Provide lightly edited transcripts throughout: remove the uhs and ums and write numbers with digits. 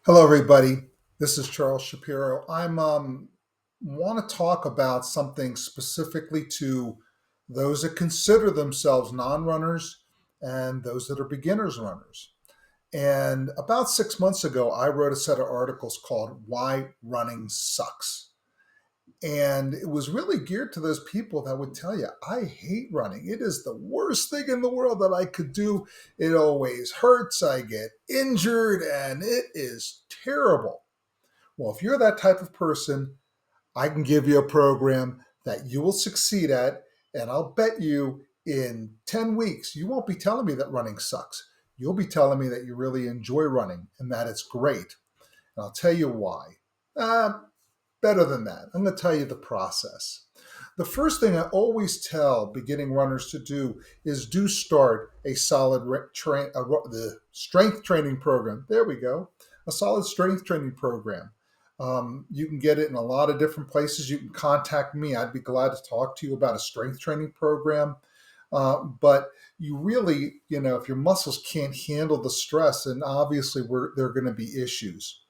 Hello, everybody. This is Charles Shapiro. I'm want to talk about something specifically to those that consider themselves non-runners and those that are beginners runners. And about 6 months ago, I wrote a set of articles called "Why Running Sucks." And it was really geared to those people that would tell you, I hate running. It is the worst thing in the world that I could do. It always hurts. I get injured and it is terrible. Well, if you're that type of person, I can give you a program that you will succeed at. And I'll bet you in 10 weeks, you won't be telling me that running sucks. You'll be telling me that you really enjoy running and that it's great. And I'll tell you why. Uh, Better than that, I'm going to tell you the process. The first thing I always tell beginning runners to do is do start a solid the strength training program. There we go, a solid strength training program. You can get it in a lot of different places. You can contact me. I'd be glad to talk to you about a strength training program. But you really, if your muscles can't handle the stress, and obviously there are going to be issues.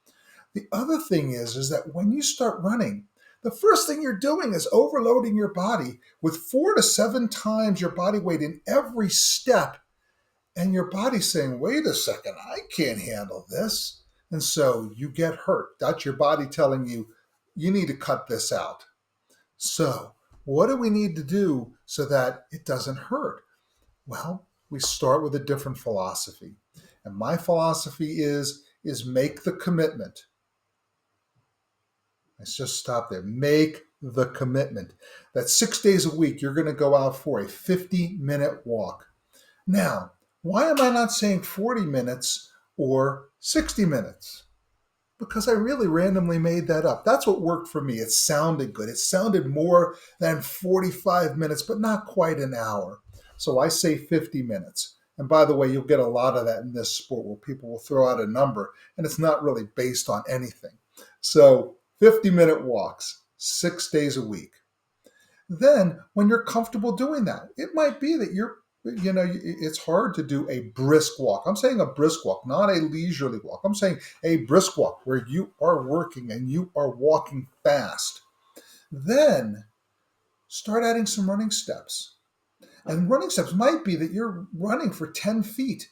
The other thing is that when you start running, the first thing you're doing is overloading your body with 4 to 7 times your body weight in every step. And your body's saying, wait a second, I can't handle this. And so you get hurt. That's your body telling you, you need to cut this out. So, what do we need to do so that it doesn't hurt? Well, we start with a different philosophy. And my philosophy is make the commitment. Let's just stop there. Make the commitment that 6 days a week you're going to go out for a 50-minute walk. Now, why am I not saying 40 minutes or 60 minutes? Because I really randomly made that up. That's what worked for me. It sounded good. It sounded more than 45 minutes, but not quite an hour. So I say 50 minutes. And by the way, you'll get a lot of that in this sport where people will throw out a number and it's not really based on anything. So 50-minute walks, 6 days a week. Then, when you're comfortable doing that, it might be that it's hard to do a brisk walk. I'm saying a brisk walk, not a leisurely walk. I'm saying a brisk walk where you are working and you are walking fast. Then, start adding some running steps. And running steps might be that you're running for 10 feet.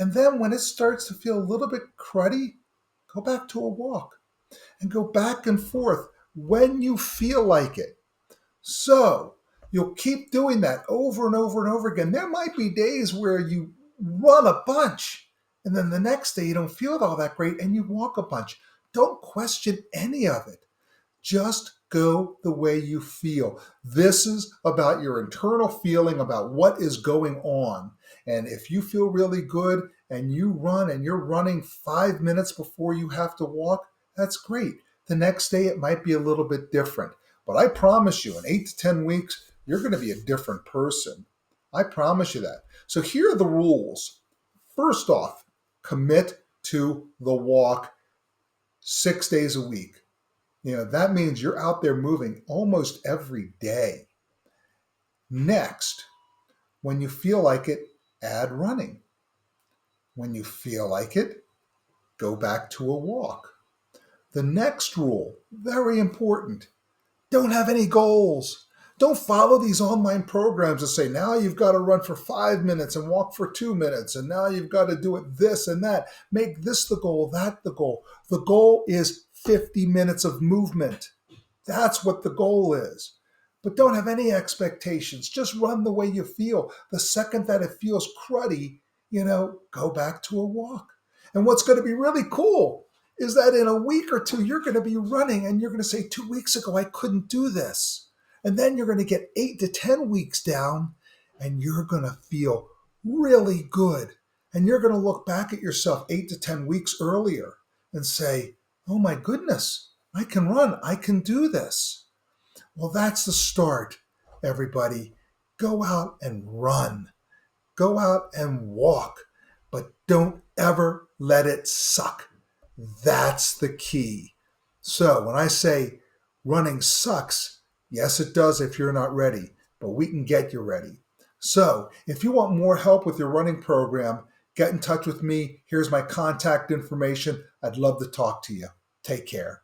And then, when it starts to feel a little bit cruddy, go back to a walk and go back and forth when you feel like it. So you'll keep doing that over and over and over again. There might be days where you run a bunch and then the next day you don't feel all that great and you walk a bunch. Don't question any of it. Just go the way you feel. This is about your internal feeling about what is going on. And if you feel really good and you run and you're running 5 minutes before you have to walk, that's great. The next day it might be a little bit different. But I promise you, in 8 to 10 weeks, you're going to be a different person. I promise you that. So here are the rules. First off, commit to the walk 6 days a week. That means you're out there moving almost every day. Next, when you feel like it, add running. When you feel like it, go back to a walk. The next rule, very important, don't have any goals. Don't follow these online programs that say, now you've got to run for 5 minutes and walk for 2 minutes, and now you've got to do it this and that. Make this the goal, that the goal. The goal is 50 minutes of movement. That's what the goal is. But don't have any expectations. Just run the way you feel. The second that it feels cruddy, go back to a walk. And what's going to be really cool is that in a week or two, you're going to be running and you're going to say, 2 weeks ago, I couldn't do this. And then you're going to get 8 to 10 weeks down and you're going to feel really good. And you're going to look back at yourself 8 to 10 weeks earlier and say, oh my goodness, I can run. I can do this. Well, that's the start, everybody. Go out and run. Go out and walk. But don't ever let it suck. That's the key. So when I say running sucks, yes, it does if you're not ready, but we can get you ready. So if you want more help with your running program, get in touch with me. Here's my contact information. I'd love to talk to you. Take care.